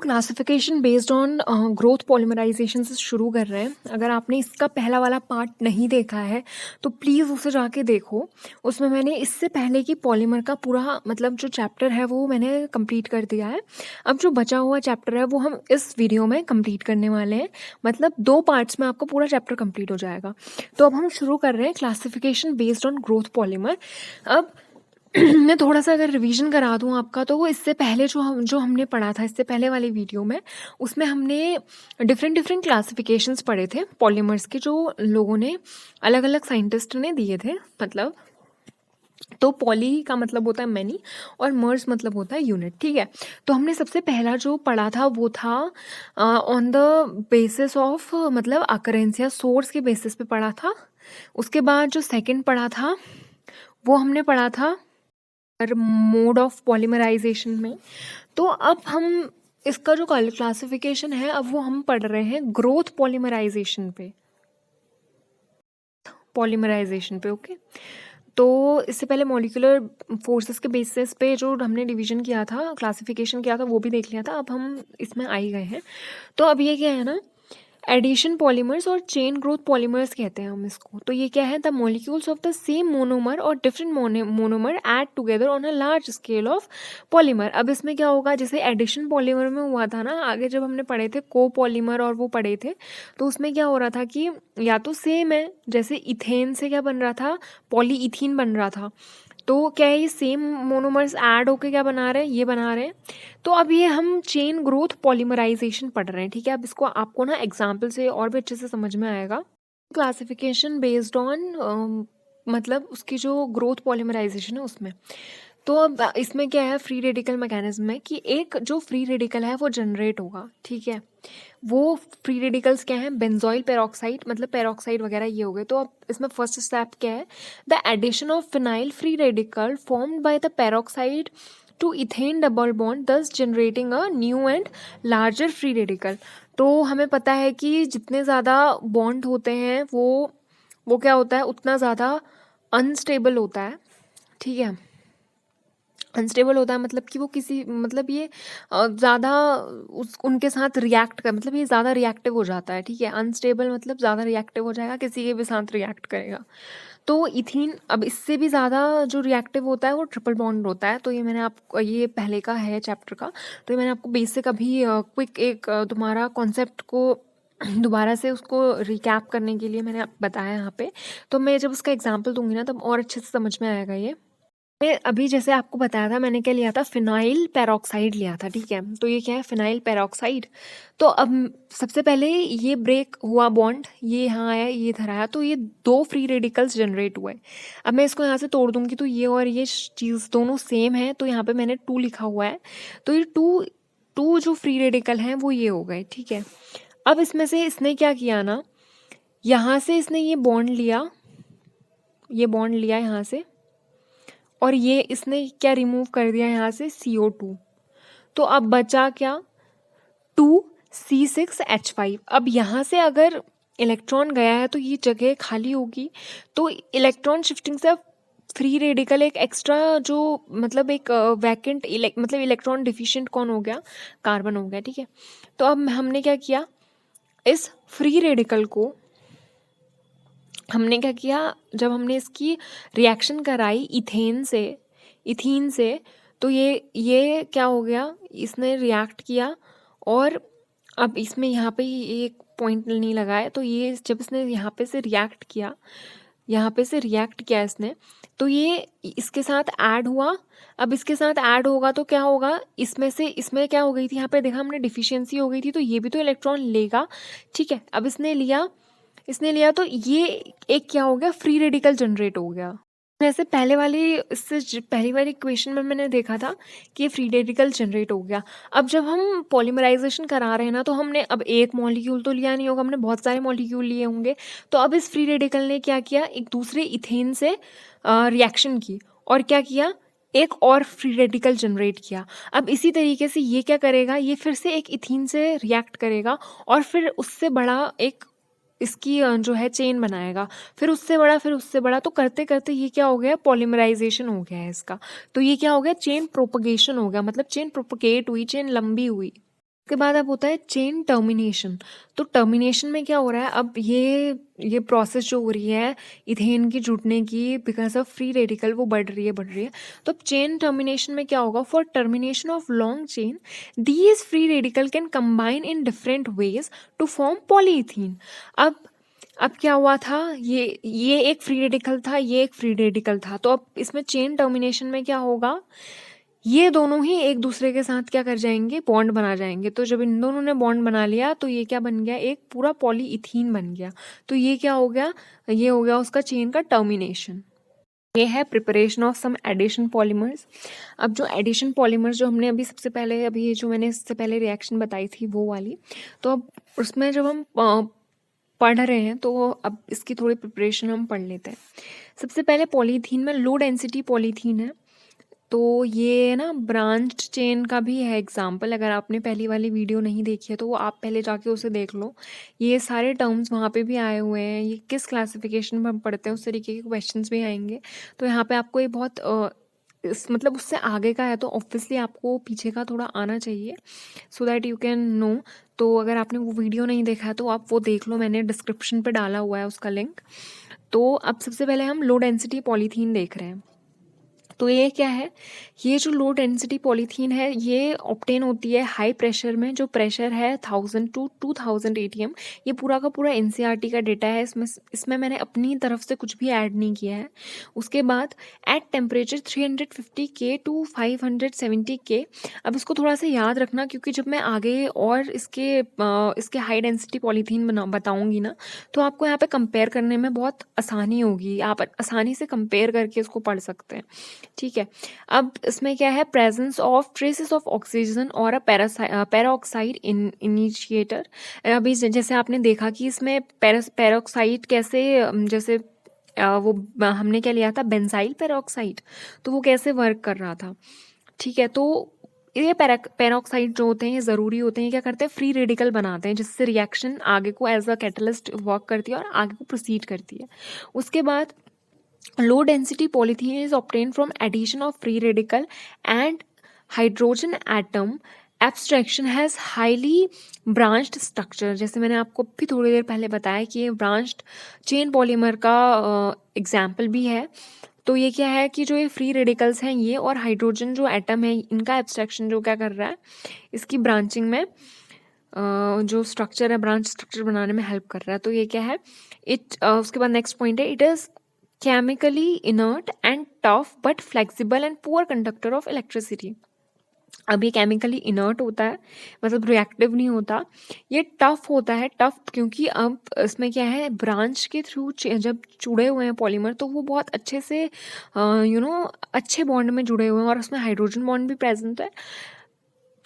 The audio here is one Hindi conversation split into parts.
Classification based on growth polymerisation से शुरू कर रहे हैं। अगर आपने इसका पहला वाला पार्ट नहीं देखा है तो प्लीज़ उसे जाके देखो। उसमें मैंने इससे पहले की पॉलीमर का पूरा मतलब जो चैप्टर है वो मैंने कंप्लीट कर दिया है। अब जो बचा हुआ चैप्टर है वो हम इस वीडियो में कंप्लीट करने वाले हैं। मतलब 2 पार्ट्स में आपका पूरा चैप्टर कंप्लीट हो जाएगा। तो अब हम शुरू कर रहे हैं classification based on growth polymer. अब मैं थोड़ा-सा अगर रिवीजन करा दूँ आपका, तो वो इससे पहले जो हमने पढ़ा था इससे पहले वाली वीडियो में, उसमें हमने डिफरेंट क्लासिफिकेशंस पढ़े थे पॉलीमर्स के, जो लोगों ने अलग-अलग साइंटिस्ट ने दिए थे। मतलब तो पॉली का मतलब होता है मैनी और मर्स मतलब होता है यूनिट, ठीक है? तो हमने सबसे पहला जो पढ़ा था वो था ऑन द बेसिस ऑफ मतलब अकरेंस या सोर्स के बेसिस पे पढ़ा था। उसके बाद जो सेकंड पढ़ा था वो हमने पढ़ा था मोड ऑफ पॉलीमराइजेशन में। तो अब हम इसका जो क्लासिफिकेशन है अब वो हम पढ़ रहे हैं ग्रोथ पॉलीमराइजेशन पे। ओके, तो इससे पहले मॉलिक्यूलर फोर्सेस के बेसिस पे जो हमने डिवीजन किया था, क्लासिफिकेशन किया था, वो भी देख लिया था। अब हम इसमें आ ही गए हैं। तो अब ये क्या है ना, एडिशन पॉलीमर्स और चेन ग्रोथ पॉलीमर्स कहते हैं हम इसको। तो ये क्या है, the molecules of the same monomer और different monomer add together on a large scale of polymer. अब इसमें क्या होगा, जैसे एडिशन पॉलीमर में हुआ था ना, आगे जब हमने पढ़े थे को पॉलीमर और वो पढ़े थे, तो उसमें क्या हो रहा था कि या तो सेम है, जैसे इथेन से क्या बन रहा था, पॉलीइथीन बन रहा था। तो क्या है, ये सेम मोनोमर्स ऐड होके क्या बना रहे हैं, ये बना रहे हैं। तो अब ये हम चेन ग्रोथ पॉलीमराइजेशन पढ़ रहे हैं, ठीक है? अब इसको आपको ना एग्जाम्पल से और भी अच्छे से समझ में आएगा। क्लासिफिकेशन बेस्ड ऑन मतलब उसकी जो ग्रोथ पॉलीमराइजेशन है उसमें। तो अब इसमें क्या है, फ्री रेडिकल मैकेनिज्म में कि एक जो फ्री रेडिकल है वो जनरेट होगा, ठीक है? वो फ्री रेडिकल्स क्या हैं, बेंजोइल पेरोक्साइड, मतलब पेरोक्साइड वगैरह ये हो गए। तो अब इसमें फर्स्ट स्टेप क्या है, the addition of phenyl free radical formed by the peroxide to ethene double bond thus generating a new and larger free radical. तो हमें पता है कि जितने ज़्यादा बॉन्ड होते हैं वो क्या होता है, उतना ज़्यादा अनस्टेबल होता है, ठीक है? अनस्टेबल होता है मतलब कि वो किसी मतलब ये ज़्यादा उस उनके साथ रिएक्ट कर, मतलब ये ज़्यादा रिएक्टिव हो जाता है, ठीक है? अनस्टेबल मतलब ज़्यादा रिएक्टिव हो जाएगा, किसी के भी साथ रिएक्ट करेगा। तो इथीन अब इससे भी ज़्यादा जो रिएक्टिव होता है वो ट्रिपल बॉन्ड होता है। तो ये मैंने आपको, ये पहले का है चैप्टर का, तो ये मैंने आपको बेसिक अभी क्विक एक तुम्हारा कॉन्सेप्ट को दोबारा से उसको रिकैप करने के लिए मैंने आपको बताया यहाँ पे। तो मैं जब उसका एग्जाम्पल दूंगी ना तब और अच्छे से समझ में आएगा ये। अभी जैसे आपको बताया था, मैंने क्या लिया था, फिनाइल पेरोक्साइड लिया था, ठीक है? तो ये क्या है, फिनाइल पेरोक्साइड। तो अब सबसे पहले ये ब्रेक हुआ बॉन्ड, ये यहाँ आया, ये इधर आया, तो ये 2 फ्री रेडिकल्स जनरेट हुए। अब मैं इसको यहाँ से तोड़ दूंगी तो ये और ये चीज़ दोनों सेम है, तो यहाँ पे मैंने 2 लिखा हुआ है। तो ये टू जो फ्री रेडिकल हैं वो ये हो गए, ठीक है? अब इसमें से इसने क्या किया ना, यहाँ से इसने ये बॉन्ड लिया, ये बॉन्ड लिया यहाँ से, और ये इसने क्या रिमूव कर दिया यहाँ से, CO2। तो अब बचा क्या, 2C6H5। अब यहाँ से अगर इलेक्ट्रॉन गया है तो ये जगह खाली होगी, तो इलेक्ट्रॉन शिफ्टिंग से फ्री रेडिकल एक एक्स्ट्रा जो मतलब एक वैकेंट मतलब इलेक्ट्रॉन डिफिशिएंट कौन हो गया, कार्बन हो गया, ठीक है? तो अब हमने क्या किया, इस फ्री रेडिकल को हमने क्या किया, जब हमने इसकी रिएक्शन कराई इथीन से, तो ये क्या हो गया, इसने रिएक्ट किया। और अब इसमें यहाँ पे एक पॉइंट नहीं लगाया, तो ये जब इसने यहाँ पे से रिएक्ट किया इसने, तो ये इसके साथ ऐड हुआ। अब इसके साथ ऐड होगा तो क्या होगा, इसमें क्या हो गई थी, यहाँ पे देखा हमने डिफिशियंसी हो गई थी, तो ये भी तो इलेक्ट्रॉन लेगा, ठीक है? अब इसने लिया तो ये एक क्या हो गया, फ्री रेडिकल जनरेट हो गया। जैसे पहली वाली इक्वेशन में मैंने देखा था कि ये फ्री रेडिकल जनरेट हो गया। अब जब हम पॉलीमराइजेशन करा रहे हैं ना, तो हमने अब एक मॉलिक्यूल तो लिया नहीं होगा, हमने बहुत सारे मॉलिक्यूल लिए होंगे। तो अब इस फ्री रेडिकल ने क्या किया, एक दूसरे इथेन से रिएक्शन की और क्या किया, एक और फ्री रेडिकल जनरेट किया। अब इसी तरीके से ये क्या करेगा, ये फिर से एक इथीन से रिएक्ट करेगा और फिर उससे बड़ा एक इसकी जो है चेन बनाएगा, फिर उससे बड़ा, फिर उससे बड़ा, तो करते करते ये क्या हो गया, पॉलीमराइजेशन हो गया है इसका। तो ये क्या हो गया, चेन प्रोपगेशन हो गया, मतलब चेन प्रोपगेट हुई, चेन लंबी हुई। उसके बाद अब होता है चेन टर्मिनेशन। तो टर्मिनेशन में क्या हो रहा है, अब ये प्रोसेस जो हो रही है इथेन की जुड़ने की, बिकॉज ऑफ फ्री रेडिकल वो बढ़ रही है। तो अब चेन टर्मिनेशन में क्या होगा, for termination of long chain these free radical can combine in different ways to form polyethene. अब क्या हुआ था, ये एक फ्री रेडिकल था, ये एक फ्री रेडिकल था, तो अब इसमें चेन टर्मिनेशन में क्या होगा, ये दोनों ही एक दूसरे के साथ क्या कर जाएंगे, बॉन्ड बना जाएंगे। तो जब इन दोनों ने बॉन्ड बना लिया तो ये क्या बन गया, एक पूरा पॉलीइथीन बन गया। तो ये क्या हो गया, ये हो गया उसका चेन का टर्मिनेशन। ये है preparation of some addition polymers. अब जो एडिशन पॉलीमर्स जो हमने अभी सबसे पहले, अभी ये जो मैंने इससे पहले रिएक्शन बताई थी वो वाली, तो अब उसमें जब हम पढ़ रहे हैं तो अब इसकी थोड़ी प्रिपरेशन हम पढ़ लेते हैं। सबसे पहले पॉलीथीन में लो डेंसिटी पॉलीथीन है, तो ये ना ब्रांच्ड चेन का भी है एग्जाम्पल। अगर आपने पहली वाली वीडियो नहीं देखी है तो वो आप पहले जाके उसे देख लो, ये सारे टर्म्स वहाँ पे भी आए हुए हैं, ये किस क्लासिफिकेशन में हम पढ़ते हैं उस तरीके के क्वेश्चंस भी आएंगे। तो यहाँ पे आपको ये बहुत मतलब उससे आगे का है तो ऑब्वियसली आपको पीछे का थोड़ा आना चाहिए, so that you can know. तो अगर आपने वो वीडियो नहीं देखा है तो आप वो देख लो, मैंने डिस्क्रिप्शन पे डाला हुआ है उसका लिंक। तो अब सबसे पहले हम लो डेंसिटी पॉलीथीन देख रहे हैं। तो ये क्या है, ये जो लो डेंसिटी पॉलीथीन है ये ऑब्टेन होती है हाई प्रेशर में, जो प्रेशर है 1000 टू 2000 एटीएम। ये पूरा का पूरा एनसीईआरटी का डेटा है, इसमें मैंने अपनी तरफ से कुछ भी ऐड नहीं किया है। उसके बाद एट टेम्परेचर 350 के टू 570 के। अब इसको थोड़ा सा याद रखना, क्योंकि जब मैं आगे और इसके हाई डेंसिटी पॉलीथीन बताऊंगी ना, तो आपको यहाँ पे कंपेयर करने में बहुत आसानी होगी, आप आसानी से कंपेयर करके इसको पढ़ सकते हैं। ठीक है, अब इसमें क्या है, presence of traces of oxygen और अ पेरोक्साइड इनिशिएटर। अभी जैसे आपने देखा कि इसमें पेरोक्साइड कैसे, जैसे वो हमने क्या लिया था, बेंजाइल पेरोक्साइड, तो वो कैसे वर्क कर रहा था। ठीक है, तो ये पेरोक्साइड जो होते हैं ये ज़रूरी होते हैं, क्या करते हैं, फ्री रेडिकल बनाते हैं, जिससे रिएक्शन आगे को एज अ कैटलिस्ट वर्क करती है और आगे को प्रोसीड करती है। उसके बाद low density polythene is obtained from addition of free radical and hydrogen atom abstraction has highly branched structure। जैसे मैंने आपको भी थोड़ी देर पहले बताया कि ये branched chain polymer का एग्जाम्पल भी है। तो ये क्या है कि जो ये फ्री रेडिकल्स हैं ये और हाइड्रोजन जो एटम है इनका एब्स्ट्रैक्शन जो क्या कर रहा है, इसकी ब्रांचिंग में जो स्ट्रक्चर है, ब्रांच स्ट्रक्चर बनाने में हेल्प कर रहा है। तो ये क्या है, उसके बाद नेक्स्ट पॉइंट है, it is chemically inert and tough but flexible and poor conductor of electricity. अब ये केमिकली इनर्ट होता है, मतलब रिएक्टिव नहीं होता। ये टफ होता है, टफ क्योंकि अब इसमें क्या है, ब्रांच के थ्रू जब जुड़े हुए हैं पॉलीमर तो वो बहुत अच्छे से अच्छे बॉन्ड में जुड़े हुए हैं और उसमें हाइड्रोजन बॉन्ड भी प्रेजेंट है।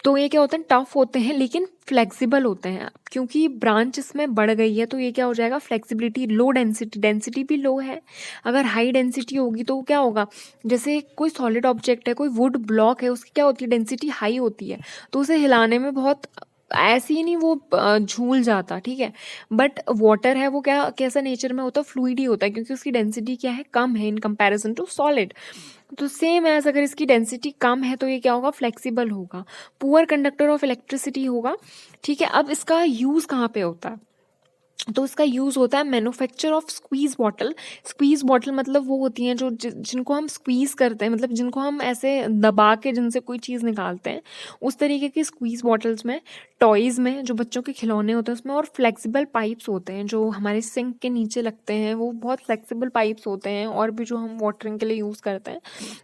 तो ये क्या होते हैं, टफ होते हैं लेकिन फ्लेक्सिबल होते हैं। क्योंकि ब्रांच इसमें बढ़ गई है तो ये क्या हो जाएगा, फ्लेक्सिबिलिटी, लो डेंसिटी भी लो है। अगर हाई डेंसिटी होगी तो क्या होगा, जैसे कोई सॉलिड ऑब्जेक्ट है, कोई वुड ब्लॉक है, उसकी क्या होती है, डेंसिटी हाई होती है, तो उसे हिलाने में बहुत ऐसे ही नहीं वो झूल जाता। ठीक है, बट वाटर है वो क्या, कैसा नेचर में होता है, फ्लूइड ही होता है, क्योंकि उसकी डेंसिटी क्या है, कम है इन कंपैरिजन टू सॉलिड। तो सेम एज अगर इसकी डेंसिटी कम है तो ये क्या होगा, फ्लेक्सिबल होगा, पुअर कंडक्टर ऑफ इलेक्ट्रिसिटी होगा। ठीक है, अब इसका यूज कहाँ पे होता है, तो इसका यूज़ होता है manufacture of squeeze bottle. Squeeze bottle मतलब वो होती हैं जो जिनको हम स्क्वीज करते हैं, मतलब जिनको हम ऐसे दबा के जिनसे कोई चीज़ निकालते हैं, उस तरीके की स्क्वीज बॉटल्स में, टॉयज़ में, जो बच्चों के खिलौने होते हैं उसमें, और फ्लेक्सिबल पाइप्स होते हैं जो हमारे सिंक के नीचे लगते हैं, वो बहुत फ्लेक्सिबल पाइप्स होते हैं, और भी जो हम वाटरिंग के लिए यूज़ करते हैं।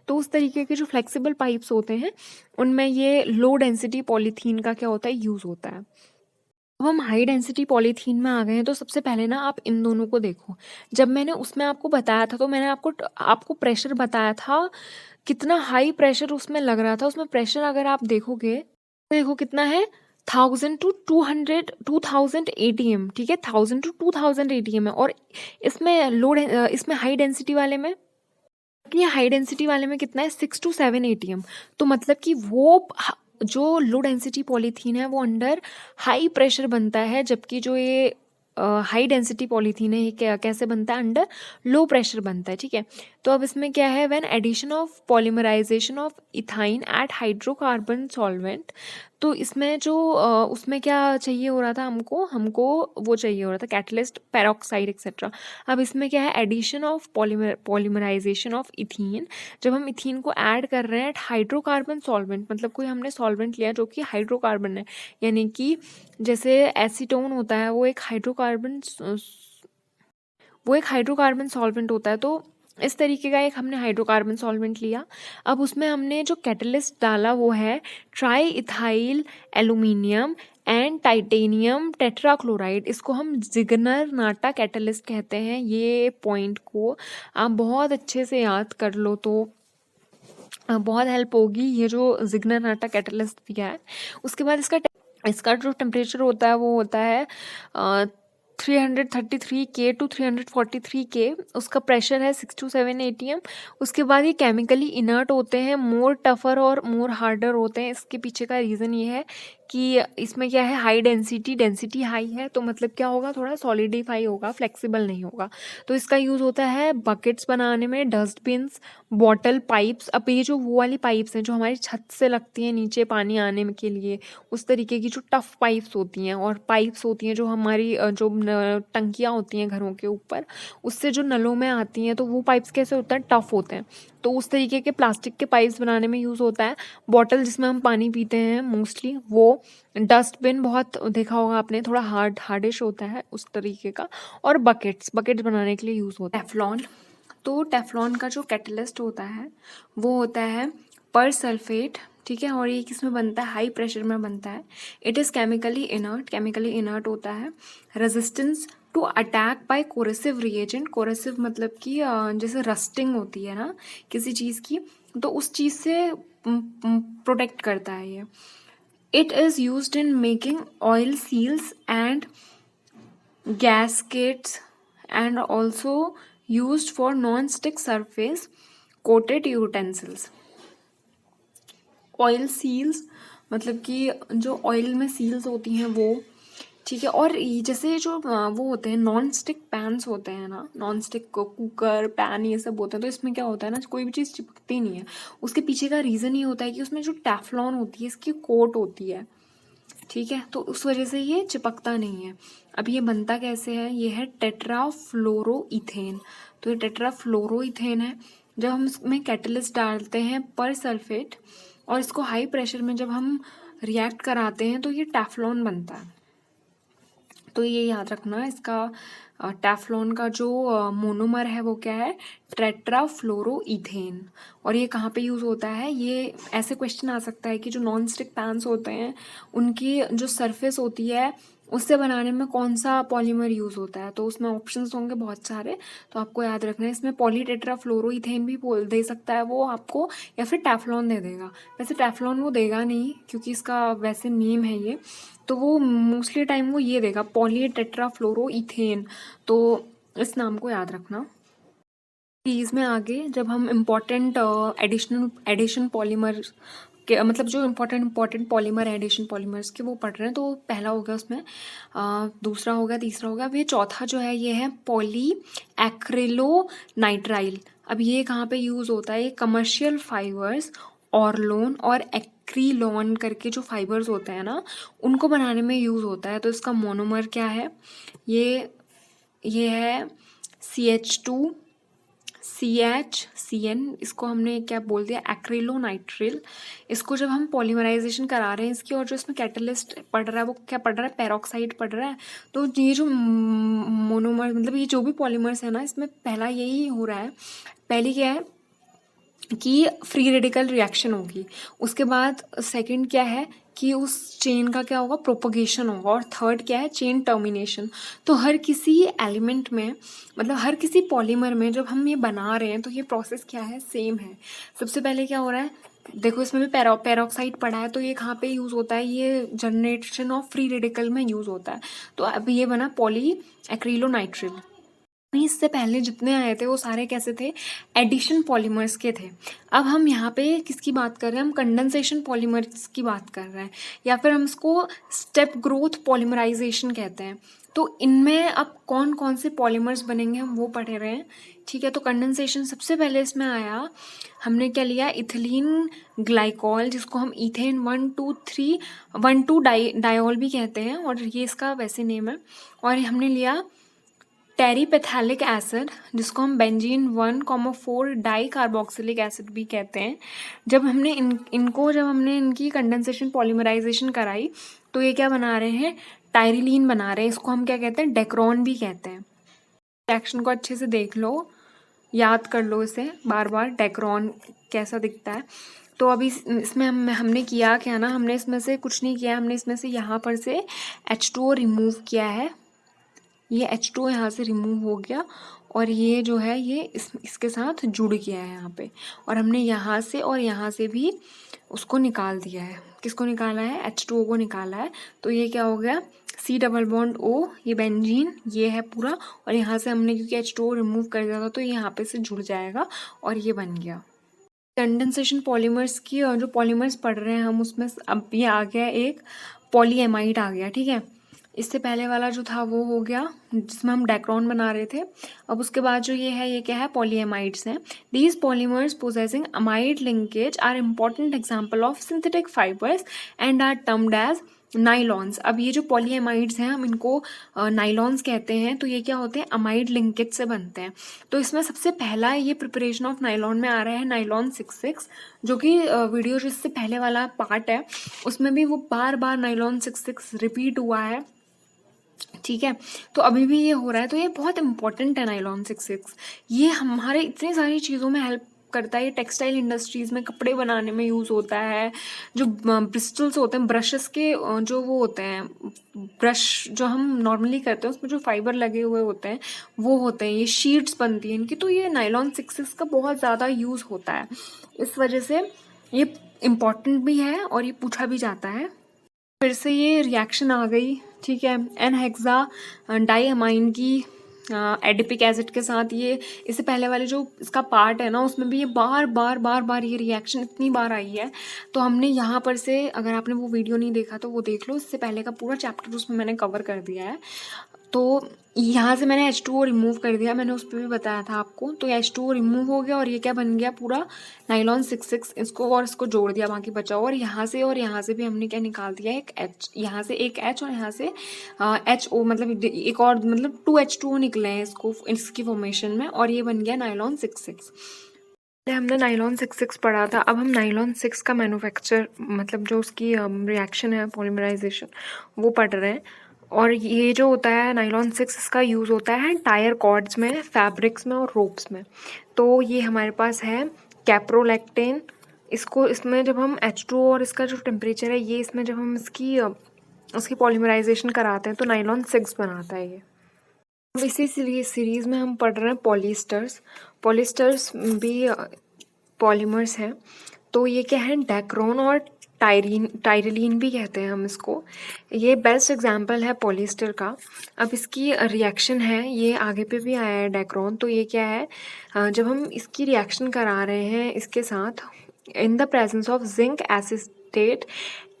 तो उस तरीके के जो फ्लेक्सिबल पाइप्स होते हैं उनमें ये लो डेंसिटी पॉलीथीन का क्या होता है, यूज़ होता है। अब हम हाई डेंसिटी पॉलीथीन में आ गए हैं, तो सबसे पहले ना आप इन दोनों को देखो। जब मैंने उसमें आपको बताया था तो मैंने आपको प्रेशर बताया था, कितना हाई प्रेशर उसमें लग रहा था। उसमें प्रेशर अगर आप देखोगे तो देखो कितना है, 1000 टू 200 2000 एटीएम। ठीक है, 1000 टू 2000 एटीएम है। और इसमें इसमें हाई डेंसिटी वाले में, ये हाई डेंसिटी वाले में कितना है, 6 टू 7 एटीएम। तो मतलब कि वो जो लो डेंसिटी पॉलीथीन है वो अंडर हाई प्रेशर बनता है, जबकि जो ये हाई डेंसिटी पॉलीथीन है, ये कैसे बनता है, अंडर लो प्रेशर बनता है, ठीक है। तो अब इसमें क्या है, when addition of polymerisation of ethyne at hydrocarbon solvent, तो इसमें जो उसमें क्या चाहिए हो रहा था, हमको वो चाहिए हो रहा था कैटलिस्ट, पेरोक्साइड एक्सेट्रा। अब इसमें क्या है, addition of polymerisation of ethene, जब हम इथीन को ऐड कर रहे हैं एट हाइड्रोकार्बन सॉल्वेंट, मतलब कोई हमने सॉल्वेंट लिया जो कि हाइड्रोकार्बन है, यानी कि जैसे एसीटोन होता है वो एक हाइड्रोकार्बन सॉल्वेंट होता है, तो इस तरीके का एक हमने हाइड्रोकार्बन सॉल्वेंट लिया। अब उसमें हमने जो कैटलिस्ट डाला वो है try ethyl aluminium and titanium tetrachloride, इसको हम जिग्नर नाटा कैटलिस्ट कहते हैं। ये पॉइंट को आप बहुत अच्छे से याद कर लो तो बहुत हेल्प होगी, ये जो जिग्नर नाटा कैटलिस्ट दिया है। उसके बाद इसका जो टेम्परेचर होता है वो होता है 333 K टू 343 K, उसका प्रेशर है 6 to 7 ATM। उसके बाद ये केमिकली इनर्ट होते हैं, मोर टफर और मोर हार्डर होते हैं। इसके पीछे का रीज़न ये है कि इसमें क्या है, हाई डेंसिटी हाई है, तो मतलब क्या होगा, थोड़ा सॉलिडिफाई होगा, फ्लेक्सिबल नहीं होगा। तो इसका यूज़ होता है बकेट्स बनाने में, डस्टबिन्स, बॉटल, पाइप्स। अब ये जो वो वाली पाइप्स हैं जो हमारी छत से लगती हैं नीचे पानी आने के लिए, उस तरीके की जो टफ़ पाइप्स होती हैं, और पाइप्स होती हैं जो हमारी जो टंकियाँ होती हैं घरों के ऊपर, उससे जो नलों में आती हैं, तो वो पाइप्स कैसे होते हैं, टफ़ होते हैं। तो उस तरीके के प्लास्टिक के पाइप्स बनाने में यूज़ होता है। बॉटल जिसमें हम पानी पीते हैं मोस्टली वो, डस्टबिन बहुत देखा होगा आपने, थोड़ा हार्डिश होता है उस तरीके का, और बकेट्स बनाने के लिए यूज़ होता है। टेफ्लॉन, तो टेफ्लॉन का जो कैटलिस्ट होता है वो होता है पर सल्फेट, ठीक है, और ये किस में बनता है, हाई प्रेशर में बनता है। इट इज़ केमिकली इनर्ट होता है। Resistance to attack by corrosive reagent, corrosive मतलब कि जैसे रस्टिंग होती है ना किसी चीज़ की, तो उस चीज़ से प्रोटेक्ट करता है ये। It is used in making oil seals and gaskets and also used for non-stick surface coated utensils। Oil seals मतलब कि जो ऑयल में सील्स होती हैं वो, ठीक है। और ये जैसे जो वो होते हैं नॉन स्टिक पैन्स होते हैं ना, नॉन स्टिक कुकर पैन ये सब होते हैं, तो इसमें क्या होता है ना, कोई भी चीज़ चिपकती नहीं है। उसके पीछे का रीज़न ये होता है कि उसमें जो टेफ्लॉन होती है इसकी कोट होती है, ठीक है, तो उस वजह से ये चिपकता नहीं है। अब ये बनता कैसे है, ये है टेट्राफ्लोरोइथेन। तो ये टेट्राफ्लोरोइथेन है। जब हम इसमें कैटलिस्ट डालते हैं पर सल्फेट, और इसको हाई प्रेशर में जब हम रिएक्ट कराते हैं, तो ये टेफ्लॉन बनता है। तो ये याद रखना, इसका टेफ्लॉन का जो मोनोमर है वो क्या है, टेट्राफ्लोरोइथेन। और ये कहाँ पे यूज़ होता है, ये ऐसे क्वेश्चन आ सकता है कि जो नॉन स्टिक पैन्स होते हैं उनकी जो सरफेस होती है उससे बनाने में कौन सा पॉलीमर यूज़ होता है, तो उसमें ऑप्शंस होंगे बहुत सारे, तो आपको याद रखना है। इसमें पॉलीटेट्राफ्लोरोइथेन भी बोल दे सकता है वो आपको, या फिर टेफ्लॉन दे देगा। वैसे टेफ्लॉन वो देगा नहीं क्योंकि इसका वैसे नेम है ये, तो वो मोस्टली टाइम वो ये देगा पॉलीटेट्राफ्लोरोइथेन। तो इस नाम को याद रखना। सीरीज में आगे जब हम इम्पॉर्टेंट एडिशन पॉलीमर के मतलब जो इम्पॉर्टेंट पॉलीमर एडिशन पॉलीमर्स के वो पढ़ रहे हैं, तो पहला हो गया उसमें, दूसरा हो गया, तीसरा हो गया, अब ये चौथा जो है ये है पॉली एक्रिलोनाइट्राइल। अब ये कहाँ पे यूज़ होता है, ये कमर्शियल फाइबर्स, ऑर्लोन और एक्रीलोन करके जो फाइबर्स होते हैं ना उनको बनाने में यूज़ होता है। तो इसका मोनोमर क्या है, ये है CH2 CN, इसको हमने क्या बोल दिया, एक्रिलोनाइट्रिल। इसको जब हम पॉलीमराइजेशन करा रहे हैं इसकी, और जो इसमें कैटलिस्ट पढ़ रहा है वो क्या पढ़ रहा है, पेरोक्साइड पढ़ रहा है। तो ये जो मोनोमर मतलब ये जो भी पॉलीमर्स है ना, इसमें पहला यही हो रहा है, पहली क्या है कि फ्री रेडिकल रिएक्शन होगी, उसके बाद सेकंड क्या है कि उस चेन का क्या होगा, प्रोपगेशन होगा, और थर्ड क्या है, चेन टर्मिनेशन। तो हर किसी एलिमेंट में मतलब हर किसी पॉलीमर में जब हम ये बना रहे हैं तो ये प्रोसेस क्या है, सेम है। सबसे पहले क्या हो रहा है, देखो इसमें भी पेरोक्साइड पड़ा है, तो ये कहाँ पे यूज़ होता है, ये जनरेशन ऑफ फ्री रेडिकल में यूज़ होता है। तो अब ये बना पॉली एक्रिलोनाइट्रिल। इससे पहले जितने आए थे वो सारे कैसे थे, एडिशन पॉलीमर्स के थे। अब हम यहाँ पे किसकी बात कर रहे हैं, हम कंडेंसेशन पॉलीमर्स की बात कर रहे हैं, या फिर हम इसको स्टेप ग्रोथ पॉलीमराइजेशन कहते हैं। तो इनमें अब कौन कौन से पॉलीमर्स बनेंगे हम वो पढ़ रहे हैं, ठीक है। तो कंडेंसेशन सबसे पहले इसमें आया, हमने क्या लिया, इथिलीन ग्लाइकॉल, जिसको हम इथेन 1,2,3,1,2 डायोल भी कहते हैं, और ये इसका वैसे नेम है। और हमने लिया टेरीपेथैलिक एसिड, जिसको हम बेंजीन 1,4 डाई कार्बोक्सिलिक एसिड भी कहते हैं। जब हमने जब हमने इनकी कंडेंसेशन पॉलीमराइजेशन कराई तो ये क्या बना रहे हैं, टायरिलीन बना रहे हैं। इसको हम क्या कहते हैं, डेक्रोन भी कहते हैं। रिएक्शन को अच्छे से देख लो, याद कर लो इसे बार बार, डेक्रोन कैसा दिखता है। तो अभी इसमें हमने किया क्या ना, हमने इसमें से कुछ नहीं किया, हमने इसमें से यहाँ पर से H2O रिमूव किया है। ये H2O यहाँ से रिमूव हो गया, और ये जो है ये इसके साथ जुड़ गया है यहाँ पे, और हमने यहाँ से और यहाँ से भी उसको निकाल दिया है। किसको निकाला है, H2O को निकाला है। तो ये क्या हो गया, C डबल बॉन्ड O, ये बेंजीन ये है पूरा, और यहाँ से हमने क्योंकि H2O रिमूव कर दिया था तो ये यहाँ पे से जुड़ जाएगा और ये बन गया। कंडेंसेशन पॉलीमर्स की और जो पॉलीमर्स पढ़ रहे हैं हम उसमें अब ये आ गया एक पॉलीएमाइड आ गया, ठीक है। इससे पहले वाला जो था वो हो गया जिसमें हम डेक्रोन बना रहे थे। अब उसके बाद जो ये है, ये क्या है, पॉलीएमाइड्स हैं। These polymers possessing amide linkage are important example of synthetic fibres and are termed as nylons. अब ये जो पॉलीएमाइड्स हैं हम इनको नाइलॉन्स कहते हैं। तो ये क्या होते हैं, अमाइड लिंकेज से बनते हैं। तो इसमें सबसे पहला ये प्रिपरेशन ऑफ नाइलॉन में आ रहा है नाइलॉन 66, जो कि वीडियो जो इससे पहले वाला पार्ट है उसमें भी वो बार बार नाइलॉन 66 रिपीट हुआ है, ठीक है। तो अभी भी ये हो रहा है, तो ये बहुत इंपॉर्टेंट है नाइलॉन 66। ये हमारे इतनी सारी चीज़ों में हेल्प करता है। ये टेक्सटाइल इंडस्ट्रीज़ में कपड़े बनाने में यूज़ होता है। जो ब्रिस्टल्स होते हैं, ब्रशेस के जो वो होते हैं, ब्रश जो हम नॉर्मली करते हैं उसमें जो फाइबर लगे हुए होते हैं वो होते हैं, ये शीट्स बनती हैं इनकी। तो ये नाइलॉन 66 का बहुत ज़्यादा यूज़ होता है, इस वजह से ये इम्पॉर्टेंट भी है और ये पूछा भी जाता है। फिर से ये रिएक्शन आ गई, ठीक है, एन हेक्सा डाइअमाइन की एडिपिक एसिड के साथ। ये इससे पहले वाले जो इसका पार्ट है ना उसमें भी ये बार बार ये रिएक्शन इतनी बार आई है। तो हमने यहाँ पर से, अगर आपने वो वीडियो नहीं देखा तो वो देख लो, इससे पहले का पूरा चैप्टर उसमें मैंने कवर कर दिया है। तो यहाँ से मैंने H2O रिमूव कर दिया, मैंने उस पर भी बताया था आपको। तो H2O रिमूव हो गया और ये क्या बन गया, पूरा नाइलॉन 66, इसको और इसको जोड़ दिया, बाकी बचा। और यहाँ से भी हमने क्या निकाल दिया, एक H, यहाँ से एक H और यहाँ से HO, मतलब एक और, मतलब 2H2O निकले हैं इसकी फॉर्मेशन में, और ये बन गया नाइलॉन 66। हमने नाइलॉन 66 पढ़ा था। अब हम नाइलॉन 6 का मैन्युफैक्चर, मतलब जो उसकी रिएक्शन है पॉलीमराइजेशन, वो पढ़ रहे हैं। और ये जो होता है नाइलॉन 6, इसका यूज़ होता है टायर कॉर्ड्स में, फैब्रिक्स में और रोप्स में। तो ये हमारे पास है कैप्रोलैक्टेन। इसमें जब हम H2O और इसका जो टेम्परेचर है ये, इसमें जब हम उसकी पॉलीमराइजेशन कराते हैं तो नाइलॉन 6 बनाता है ये। अब इसी सीरीज़ में हम पढ़ रहे हैं पॉलिस्टर्स भी पॉलीमर्स हैं। तो ये क्या है, डेक्रोन और टायरिलीन भी कहते हैं हम इसको। ये बेस्ट एग्जांपल है पॉलिस्टर का। अब इसकी रिएक्शन है, ये आगे पे भी आया है डेक्रोन। तो ये क्या है, जब हम इसकी रिएक्शन करा रहे हैं इसके साथ, in the presence of zinc acetate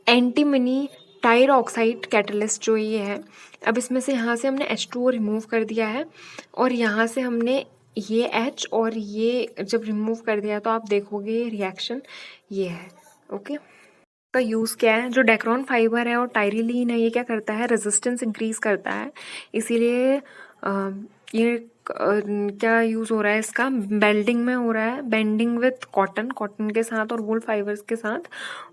antimony tyre oxide catalyst जो ये है। अब इसमें से यहाँ से हमने H2O रिमूव कर दिया है, और यहाँ से हमने ये H और ये जब रिमूव कर दिया तो आप देखोगे रिएक्शन ये है, ओके। का यूज़ क्या है, जो डेक्रोन फाइबर है और टायरिलीन है, ये क्या करता है, रेजिस्टेंस इंक्रीज करता है। इसीलिए ये क्या यूज़ हो रहा है इसका, बेल्डिंग में हो रहा है, बेंडिंग विथ कॉटन के साथ और वूल फाइबर्स के साथ,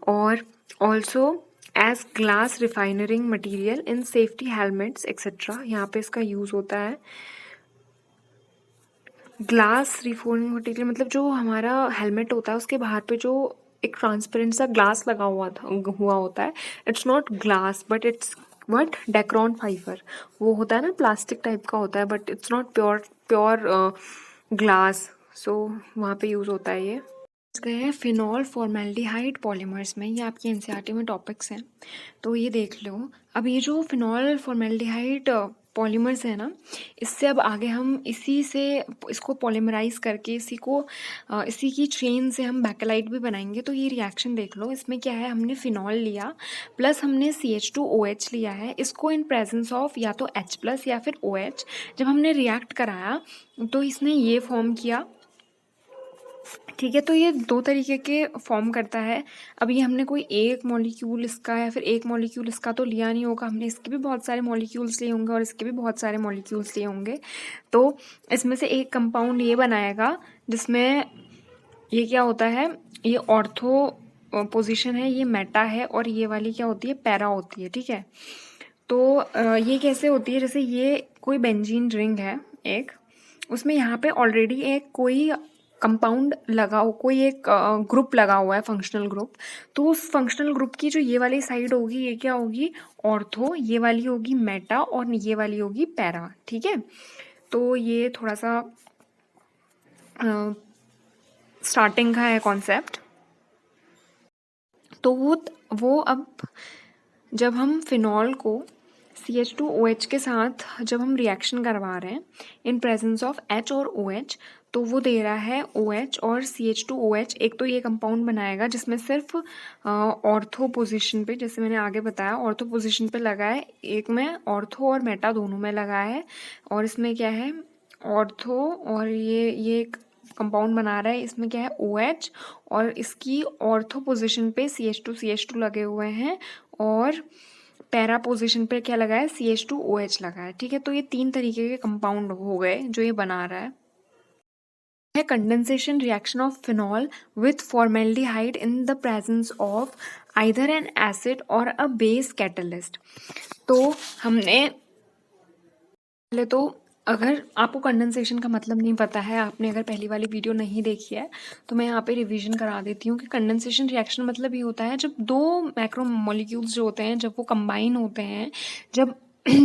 और also as glass refining material in safety helmets etcetera. यहाँ पे इसका यूज़ होता है। ग्लास रिफाइनिंग मटेरियल मतलब जो हमारा हेलमेट होता है उसके बाहर पे जो एक ट्रांसपेरेंट सा ग्लास लगा हुआ होता है, it's not glass but it's what dacron fibre. वो होता है ना, प्लास्टिक टाइप का होता है, but it's not pure glass. So वहाँ पे यूज़ होता है ये। गए हैं फिनॉल फॉर्मेल्डिहाइड पॉलीमर्स में, ये आपके एनसीईआरटी में टॉपिक्स हैं तो ये देख लो। अब ये जो फिनॉल फॉर्मेल्डिहाइड पॉलीमर्स है ना, इससे अब आगे हम इसी से इसको पॉलीमराइज़ करके इसी की चेन से हम बैकेलाइट भी बनाएंगे। तो ये रिएक्शन देख लो, इसमें क्या है, हमने फिनॉल लिया प्लस हमने CH2OH लिया है। इसको इन प्रेजेंस ऑफ या तो H प्लस या फिर OH जब हमने रिएक्ट कराया तो इसने ये फॉर्म किया। ठीक है, तो ये 2 तरीके के फॉर्म करता है। अब ये हमने कोई एक मॉलिक्यूल इसका या फिर एक मॉलिक्यूल इसका तो लिया नहीं होगा, हमने इसके भी बहुत सारे मॉलिक्यूल्स लिए होंगे और इसके भी बहुत सारे मॉलिक्यूल्स लिए होंगे। तो इसमें से एक कंपाउंड ये बनाएगा जिसमें ये क्या होता है, ये ऑर्थो पोजीशन है, ये मेटा है और ये वाली क्या होती है, पैरा होती है। ठीक है, तो ये कैसे होती है, जैसे ये कोई बेंजीन रिंग है एक, उसमें यहाँ पे ऑलरेडी एक कोई कंपाउंड लगा हो, कोई एक ग्रुप लगा हुआ है, फंक्शनल ग्रुप। तो उस फंक्शनल ग्रुप की जो ये वाली साइड होगी, ये क्या होगी, ऑर्थो, ये वाली होगी मेटा और ये वाली होगी पैरा। ठीक है, तो ये थोड़ा सा स्टार्टिंग का है कॉन्सेप्ट। तो वो अब जब हम फिनॉल को CH2OH के साथ जब हम रिएक्शन करवा रहे हैं इन प्रेजेंस ऑफ H और OH, तो वो दे रहा है OH और CH2OH। एक तो ये कंपाउंड बनाएगा जिसमें सिर्फ ऑर्थो पोजीशन पे, जैसे मैंने आगे बताया, ऑर्थो पोजीशन पे लगा है, एक में ऑर्थो और मेटा दोनों में लगा है, और इसमें क्या है, ऑर्थो और ये एक कंपाउंड बना रहा है, इसमें क्या है OH और इसकी ऑर्थो पोजीशन पे CH2 लगे हुए हैं और पैरा पोजीशन पे क्या लगा है, CH2OH लगा है। ठीक है, तो ये 3 तरीके के कंपाउंड हो गए जो ये बना रहा है। Condensation reaction of phenol with formaldehyde in the presence of either an acid और अ बेस कैटलिस्ट। तो हमने पहले तो, अगर आपको कंडेंसेशन का मतलब नहीं पता है, आपने अगर पहली वाली वीडियो नहीं देखी है, तो मैं यहाँ पे रिवीजन करा देती हूँ कि कंडेंसेशन रिएक्शन मतलब ये होता है जब 2 मैक्रो मॉलिक्यूल्स जो होते हैं जब वो कंबाइन होते हैं, जब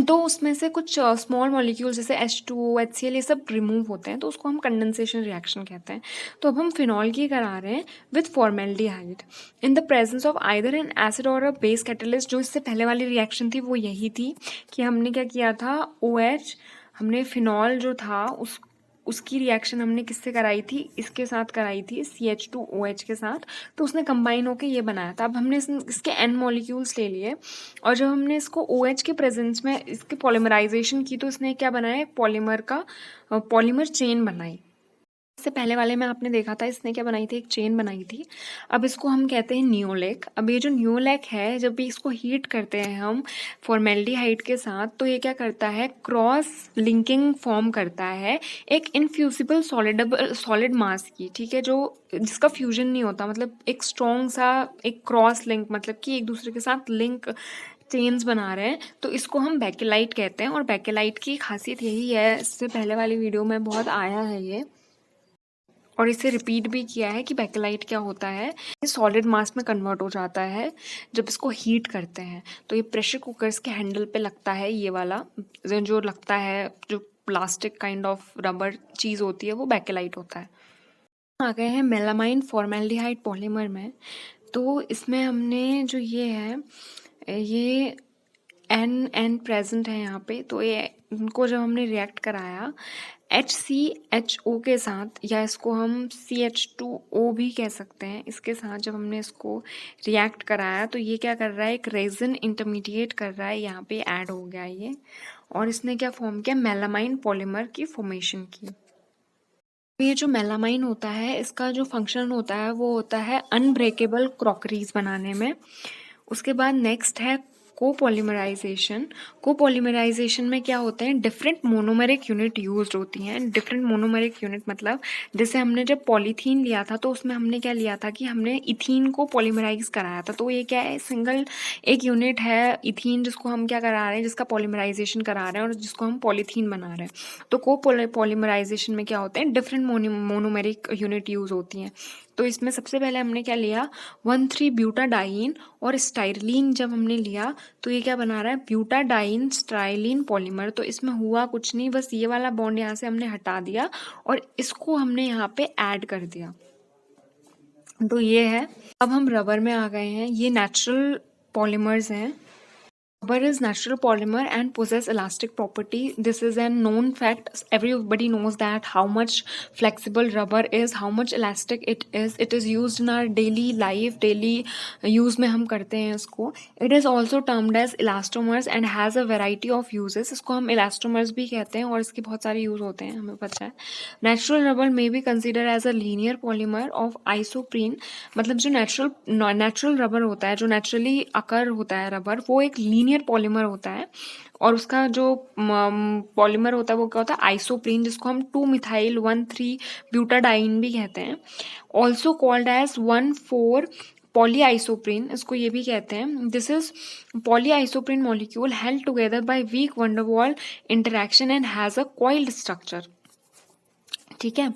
तो उसमें से कुछ स्मॉल मॉलिक्यूल्स जैसे H2O, HCl ये सब रिमूव होते हैं, तो उसको हम कंडेंसेशन रिएक्शन कहते हैं। तो अब हम फिनॉल की करा रहे हैं with formaldehyde in the presence of either an acid और अ बेस कैटलिस्ट। जो इससे पहले वाली रिएक्शन थी वो यही थी कि हमने क्या किया था, OH, हमने फिनॉल जो था उसकी रिएक्शन हमने किससे कराई थी, इसके साथ कराई थी, CH2OH के साथ। तो उसने कंबाइन होकर ये बनाया था। अब हमने इसके N मॉलिक्यूल्स ले लिए और जब हमने इसको OH के प्रेजेंस में इसके पॉलीमराइजेशन की, तो इसने क्या बनाया, पॉलीमर चेन बनाई। इससे पहले वाले में आपने देखा था इसने क्या बनाई थी, एक चेन बनाई थी। अब इसको हम कहते हैं नियोलेक। अब ये जो नियोलेक है, जब भी इसको हीट करते हैं हम फॉर्मेल्डिहाइड के साथ, तो ये क्या करता है, क्रॉस लिंकिंग फॉर्म करता है एक इनफ्यूजिबल सॉलिड मास की। ठीक है, जो जिसका फ्यूजन नहीं होता, मतलब एक स्ट्रॉन्ग सा एक क्रॉस लिंक, मतलब कि एक दूसरे के साथ लिंक चेन्स बना रहे हैं, तो इसको हम बैकेलाइट कहते हैं। और बैकेलाइट की खासियत यही है, इससे पहले वाली वीडियो में बहुत आया है ये, और इसे रिपीट भी किया है कि बैकेलाइट क्या होता है, ये सॉलिड मास में कन्वर्ट हो जाता है जब इसको हीट करते हैं। तो ये प्रेशर कुकर्स के हैंडल पे लगता है, ये वाला जो लगता है, जो प्लास्टिक काइंड ऑफ रबर चीज़ होती है, वो बैकेलाइट होता है। आ गए हैं मेलामाइन फॉर्मेल्डिहाइड पॉलीमर में। तो इसमें हमने जो ये है, ये एन प्रेजेंट है यहाँ पे। तो ये इनको जब हमने रिएक्ट कराया HCHO के साथ, या इसको हम CH2O भी कह सकते हैं, इसके साथ जब हमने इसको रिएक्ट कराया, तो ये क्या कर रहा है, एक रेजिन इंटरमीडिएट कर रहा है, यहाँ पे ऐड हो गया ये, और इसने क्या फॉर्म किया, मेलामाइन पॉलीमर की फॉर्मेशन की। ये जो मेलामाइन होता है, इसका जो फंक्शन होता है वो होता है अनब्रेकेबल क्रॉकरीज बनाने में। उसके बाद नेक्स्ट है कोपॉलीमराइजेशन में क्या होते हैं, डिफरेंट मोनोमेरिक यूनिट यूज्ड होती हैं। डिफरेंट मोनोमेरिक यूनिट मतलब जैसे हमने जब पॉलीथीन लिया था, तो उसमें हमने क्या लिया था कि हमने इथीन को पॉलीमराइज कराया था। तो ये क्या है, सिंगल एक यूनिट है इथीन, जिसको हम क्या करा रहे हैं, जिसका पॉलीमराइजेशन करा रहे हैं और जिसको हम पॉलीथीन बना रहे हैं। तो कोपॉलीमराइजेशन में क्या होते हैं, डिफरेंट मोनोमेरिक यूनिट यूज होती हैं। तो इसमें सबसे पहले हमने क्या लिया, 1,3-ब्यूटाडाइन और स्टाइरलीन जब हमने लिया, तो ये क्या बना रहा है, ब्यूटाडाइन स्टाइलिन पॉलीमर। तो इसमें हुआ कुछ नहीं, बस ये वाला बॉन्ड यहाँ से हमने हटा दिया और इसको हमने यहाँ पे ऐड कर दिया। तो ये है। अब हम रबर में आ गए हैं। ये नेचुरल पॉलीमर्स हैं। Rubber is natural polymer and possess elastic property. This is a known fact. Everybody knows that how much flexible rubber is, how much elastic it is. It is used in our daily life, daily use में हम करते हैं इसको. It is also termed as elastomers and has a variety of uses. इसको हम elastomers भी कहते हैं और इसके बहुत सारे यूज होते हैं, हमें पता है. Natural rubber may be considered as a linear polymer of isoprene. मतलब जो नेचुरल रबर होता है, जो नेचुरली अकर होता है रबर, वो एक लीनियर पॉलीमर होता है और उसका जो पॉलीमर होता है वो क्या होता है, आइसोप्रीन, जिसको हम 2-methyl-1,3-ब्यूटाडाइन भी कहते हैं. ऑल्सो कॉल्ड एज 1,4 पॉलीआइसोप्रीन, इसको ये भी कहते हैं. This is polyisoprene molecule held together by weak van der Waals interaction and has a coiled structure. ठीक है,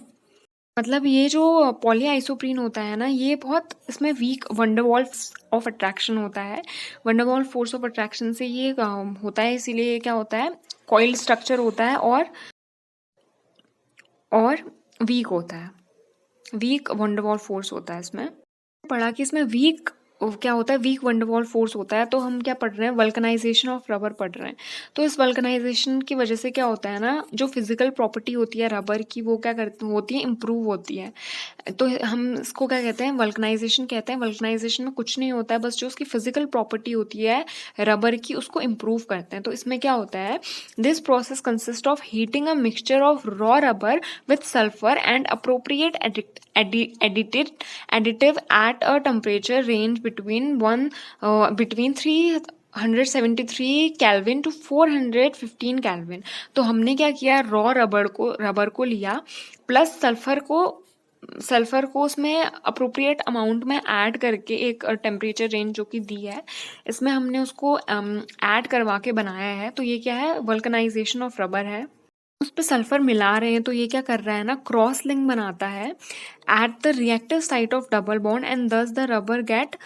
मतलब ये जो पॉलीआइसोप्रीन होता है ना, ये बहुत इसमें वीक वंडरवॉल ऑफ अट्रैक्शन होता है. वंडरवॉल फोर्स ऑफ अट्रैक्शन से ये होता है, इसीलिए क्या होता है, कॉइल्ड स्ट्रक्चर होता है और वीक होता है. वीक वंडरवॉल फोर्स होता है इसमें. पढ़ा कि इसमें वीक क्या होता है, वीक वंडरवॉल फोर्स होता है. तो हम क्या पढ़ रहे हैं, वल्कनाइजेशन ऑफ रबर पढ़ रहे हैं. तो इस वल्कनाइजेशन की वजह से क्या होता है ना, जो फिजिकल प्रॉपर्टी होती है रबर की, वो क्या करती होती है, इम्प्रूव होती है. तो हम इसको क्या कहते हैं, वल्कनाइजेशन कहते हैं. वल्कनाइजेशन में कुछ नहीं होता है, बस जो उसकी फिजिकल प्रॉपर्टी होती है रबर की, उसको इम्प्रूव करते हैं. तो इसमें क्या होता है, this process consist of heating a mixture of raw rubber with sulphur and appropriate additive at a temperature range between 373 Kelvin to 415 Kelvin. तो हमने क्या किया, रॉ रबर को लिया प्लस सल्फर को उसमें अप्रोप्रिएट अमाउंट में ऐड करके, एक टेम्परेचर रेंज जो कि दी है, इसमें हमने उसको ऐड करवा के बनाया है. तो ये क्या है, वल्कनाइजेशन ऑफ रबर है. उस पे सल्फर मिला रहे हैं तो ये क्या कर रहा है ना, क्रॉस लिंक बनाता है at the reactive site of double bond and दस द रबर गेट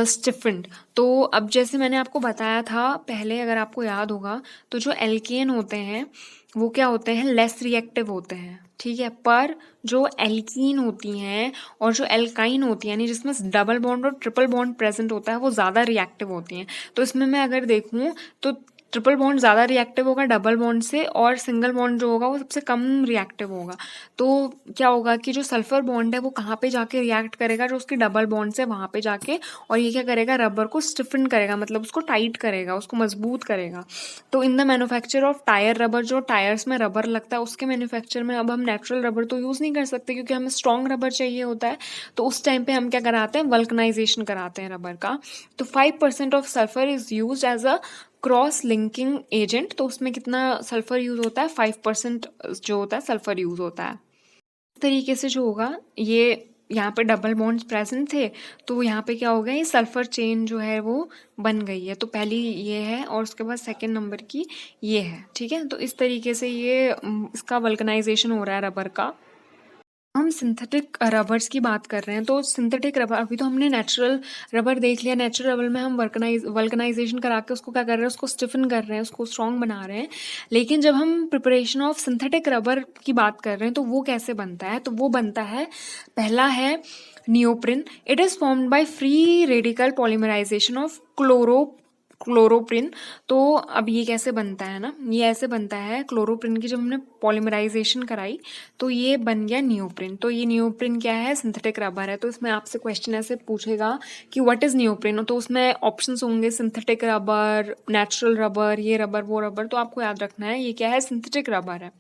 स्टिफेंड. तो अब जैसे मैंने आपको बताया था पहले, अगर आपको याद होगा, तो जो एल्केन होते हैं वो क्या होते हैं, लेस रिएक्टिव होते हैं. ठीक है, पर जो एल्कीन होती हैं और जो एल्काइन होती हैं, यानी जिसमें डबल बॉन्ड और ट्रिपल बॉन्ड प्रेजेंट होता है, वो ज़्यादा रिएक्टिव होती हैं. तो इसमें मैं अगर देखूँ तो ट्रिपल बॉन्ड ज़्यादा रिएक्टिव होगा डबल बॉन्ड से, और सिंगल बॉन्ड जो होगा वो सबसे कम रिएक्टिव होगा. तो क्या होगा कि जो सल्फर बॉन्ड है वो कहाँ पे जाके रिएक्ट करेगा, जो उसकी डबल बॉन्ड से वहाँ पे जाके, और ये क्या करेगा, रबर को स्टिफन करेगा, मतलब उसको टाइट करेगा, उसको मजबूत करेगा. तो in the manufacture of tyre rubber, जो टायर्स में रबर लगता है उसके मैन्युफैक्चर में अब हम नेचुरल रबर तो यूज़ नहीं कर सकते, क्योंकि हमें स्ट्रॉन्ग रबर चाहिए होता है. तो उस टाइम पे हम क्या कराते हैं, वल्कनाइजेशन कराते हैं रबर का. तो 5% of sulphur is use as a cross linking agent. तो उसमें कितना सल्फर यूज होता है, 5% जो होता है सल्फर यूज होता है. इस तरीके से जो होगा, ये यहाँ पे डबल बॉन्ड्स प्रेजेंट थे, तो यहाँ पे क्या हो गया, ये सल्फर चेन जो है वो बन गई है. तो पहली ये है और उसके बाद सेकेंड नंबर की ये है. ठीक है, तो इस तरीके से ये इसका वल्कनाइजेशन हो रहा है रबर का. हम सिंथेटिक रबर्स की बात कर रहे हैं. तो सिंथेटिक रबर, अभी तो हमने नेचुरल रबर देख लिया. नेचुरल रबर में हम वल्कनाइजेशन करा के उसको क्या कर रहे हैं, उसको स्टिफन कर रहे हैं, उसको स्ट्रॉन्ग बना रहे हैं. लेकिन जब हम प्रिपरेशन ऑफ सिंथेटिक रबर की बात कर रहे हैं तो वो कैसे बनता है, तो वो बनता है, पहला है neoprene. It is formed by free radical polymerisation of chloroprene. तो अब ये कैसे बनता है ना, ये ऐसे बनता है, क्लोरोप्रिन की जब हमने पॉलीमराइजेशन कराई तो ये बन गया नियोप्रिन. तो ये नियोप्रिन क्या है, सिंथेटिक रबर है. तो इसमें आपसे क्वेश्चन ऐसे पूछेगा कि व्हाट इज़ नियोप्रिन, तो उसमें ऑप्शंस होंगे, सिंथेटिक रबर, नेचुरल रबर, ये रबर वो रबर. तो आपको याद रखना है ये क्या है, सिंथेटिक रबर है.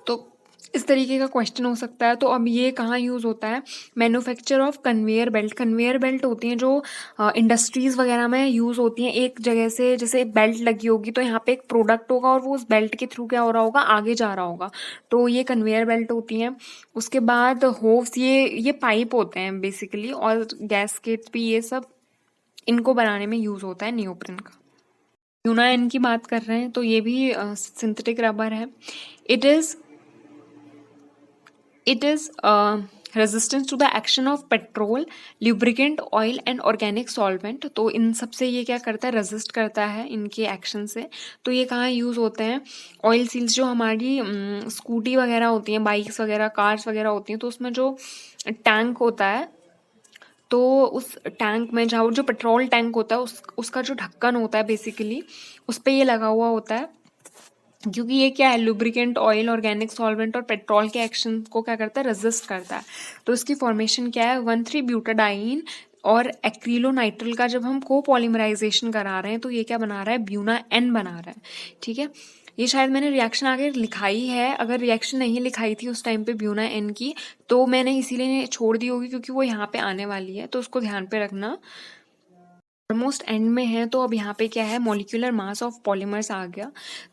तो इस तरीके का क्वेश्चन हो सकता है. तो अब ये कहाँ यूज़ होता है, manufacture of conveyor belt. Conveyor belt होती हैं जो इंडस्ट्रीज़ वगैरह में यूज़ होती हैं. एक जगह से जैसे बेल्ट लगी होगी तो यहाँ पे एक प्रोडक्ट होगा और वो उस बेल्ट के थ्रू क्या हो रहा होगा, आगे जा रहा होगा. तो ये कन्वेयर बेल्ट होती हैं. उसके बाद होव्स, ये पाइप होते हैं बेसिकली, और गैसकेट्स भी, ये सब इनको बनाने में यूज़ होता है नियोप्रिन का. यूनाइन की बात कर रहे हैं तो ये भी सिंथेटिक रबर है. It is resistance to the action of petrol, lubricant, oil and organic solvent. तो इन सब से ये क्या करता है, रेजिस्ट करता है इनके एक्शन से. तो ये कहाँ यूज़ होते हैं, ऑयल सील्स जो हमारी स्कूटी वगैरह होती हैं, बाइक्स वगैरह, कार्स वगैरह होती हैं, तो उसमें जो टैंक होता है, तो उस टैंक में जहाँ जो पेट्रोल टैंक होता है उसका जो ढक्कन होता है बेसिकली उस पे ये लगा हुआ होता है, क्योंकि ये क्या है, लुब्रिकेंट, ऑयल, ऑर्गेनिक सॉल्वेंट और पेट्रोल के एक्शन को क्या करता है, रेजिस्ट करता है। तो इसकी फॉर्मेशन क्या है, 1,3-ब्यूटाडाइन और एक्रिलोनाइट्रिल का जब हम कोपॉलीमराइजेशन करा रहे हैं तो ये क्या बना रहा है, ब्यूना एन बना रहा है। ठीक है, ये शायद मैंने रिएक्शन आगे लिखाई है, अगर रिएक्शन नहीं लिखाई थी उस टाइम पे ब्यूना एन की तो मैंने इसीलिए छोड़ दी होगी, क्योंकि वो यहाँ पे आने वाली है, तो उसको ध्यान पे रखना। ऑलमोस्ट एंड में है, तो अब यहाँ पे क्या है, मॉलिक्यूलर मास ऑफ पॉलीमर्स आ गया।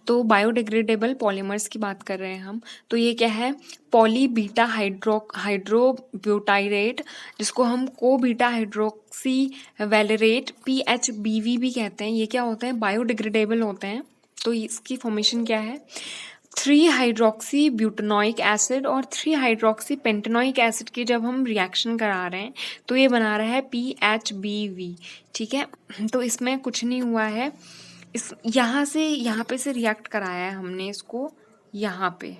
तो बायोडिग्रेडेबल पॉलीमर्स की बात कर रहे हैं हम, तो ये क्या है, पॉली बीटा हाइड्रोब्यूटाइरेट, जिसको हम को बीटा हाइड्रोक्सी वैलेरेट PHBV भी कहते हैं। ये क्या होते हैं, बायोडिग्रेडेबल होते हैं। तो इसकी फॉर्मेशन क्या है, 3 हाइड्रोक्सी ब्यूटेनोइक एसिड और 3 हाइड्रोक्सी पेंटेनोइक एसिड की जब हम रिएक्शन करा रहे हैं तो ये बना रहा है PHBV। ठीक है, तो इसमें कुछ नहीं हुआ है, इस यहाँ पे से रिएक्ट कराया है हमने इसको यहाँ पे।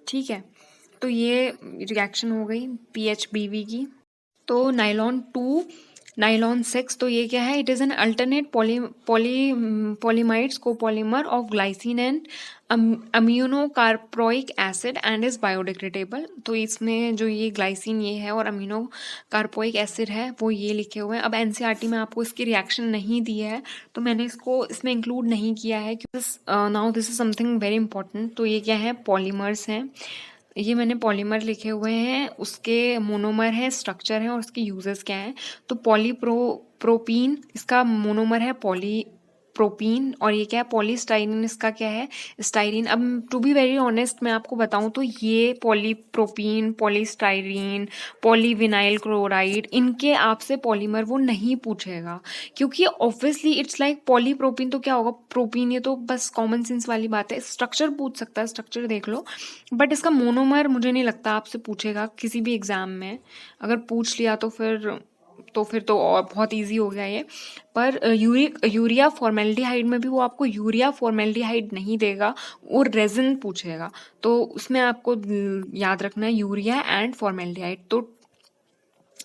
ठीक है, तो ये रिएक्शन हो गई PHBV की। तो नाइलॉन 6, तो ये क्या है, it is an alternate polyamides copolymer of glycine and aminocaproic acid and is biodegradable. तो इसमें जो ये ग्लाइसिन ये है और अम्यूनोकार्पोइक एसिड है वो ये लिखे हुए हैं। अब एनसीईआरटी में आपको इसकी रिएक्शन नहीं दी है तो मैंने इसको इसमें इंक्लूड नहीं किया है, क्योंकि now this is something very important. तो ये क्या है, पॉलीमर्स हैं, ये मैंने पॉलीमर लिखे हुए हैं, उसके मोनोमर है, स्ट्रक्चर है और उसके यूजेस क्या हैं। तो प्रोपीन इसका मोनोमर है पॉलीप्रोपीन, और ये क्या है, पॉलीस्टाइरीन इसका क्या है, स्टाइरीन। अब टू बी वेरी ऑनेस्ट मैं आपको बताऊं तो ये पॉलीप्रोपीन, पॉलीस्टाइरीन, पॉलीविनाइल क्लोराइड, इनके आपसे पॉलीमर वो नहीं पूछेगा, क्योंकि ऑब्वियसली इट्स लाइक पॉलीप्रोपीन तो क्या होगा, प्रोपीन, ये तो बस कॉमन सेंस वाली बात है। स्ट्रक्चर पूछ सकता है, स्ट्रक्चर देख लो, बट इसका मोनोमर मुझे नहीं लगता आपसे पूछेगा किसी भी एग्जाम में। अगर पूछ लिया तो फिर तो और बहुत इजी हो गया ये। पर यूरिया फॉर्मेल्डिहाइड में भी वो आपको यूरिया फॉर्मेल्डिहाइड नहीं देगा, वो रेजिन पूछेगा। तो उसमें आपको याद रखना है यूरिया एंड फॉर्मेल्डिहाइड। तो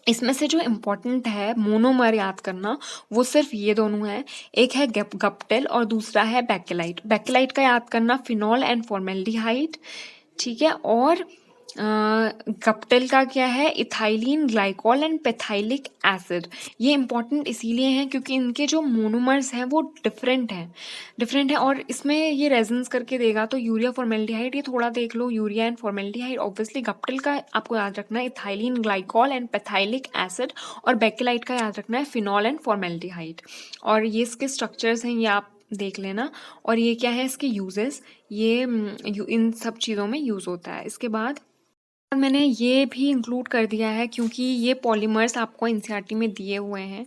इसमें से जो इम्पोर्टेंट है मोनोमर याद करना, वो सिर्फ ये दोनों है, एक है गप्टेल और दूसरा है बैकेलाइट। बैकेलाइट का याद करना फिनॉल एंड फॉर्मेल्डिहाइड। ठीक है, और गप्टेल का क्या है, इथाइलिन ग्लाइकॉल एंड पेथाइलिक एसिड। ये इंपॉर्टेंट इसीलिए हैं क्योंकि इनके जो मोनोमर्स हैं वो डिफरेंट हैं और इसमें ये रेजनेंस करके देगा। तो यूरिया फॉर्मेल्डिहाइड ये थोड़ा देख लो, यूरिया एंड फॉर्मेल्डिहाइड। ऑब्वियसली गप्टेल का आपको याद रखना है इथाइलिन ग्लाइकॉल एंड पेथाइलिक एसिड, और बैकेलाइट का याद रखना है फिनॉल एंड फॉर्मेल्डिहाइड। और ये इसके स्ट्रक्चर्स हैं, ये आप देख लेना। और ये क्या है, इसके यूजेस, ये इन सब चीज़ों में यूज़ होता है। इसके बाद और मैंने ये भी इंक्लूड कर दिया है क्योंकि ये पॉलीमर्स आपको एनसीईआरटी में दिए हुए हैं,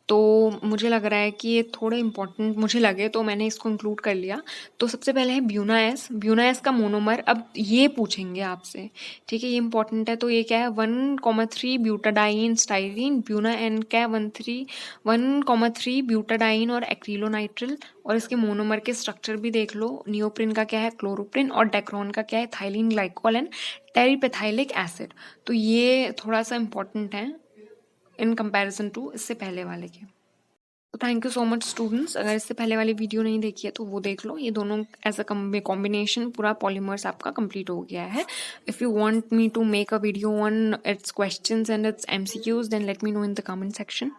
तो मुझे लग रहा है कि ये थोड़े इंपॉर्टेंट मुझे लगे तो मैंने इसको इंक्लूड कर लिया। तो सबसे पहले है ब्यूना एस का मोनोमर, अब ये पूछेंगे आपसे। ठीक है, ये इंपॉर्टेंट है। तो ये क्या है, 1,3 ब्यूटाडाइन स्टाइरीन, ब्यूना एन क्या है, 1,3 ब्यूटाडाइन और एक्रिलोनाइट्रिल। और इसके मोनोमर के स्ट्रक्चर भी देख लो, नियोप्रिन का क्या है, क्लोरोप्रिन, और डेक्रोन का क्या है, थाइलिन ग्लाइकोल एंड टेरिपेथाइलिक एसिड। तो ये थोड़ा सा इंपॉर्टेंट है इन कंपैरिजन टू इससे पहले वाले के। तो thank you so much students, अगर इससे पहले वाली वीडियो नहीं देखी है तो वो देख लो। ये दोनों एज अ कॉम्बिनेशन पूरा पॉलीमर्स आपका कंप्लीट हो गया है। If you want me to make a video on its questions and its MCQs then let me know in the comment section.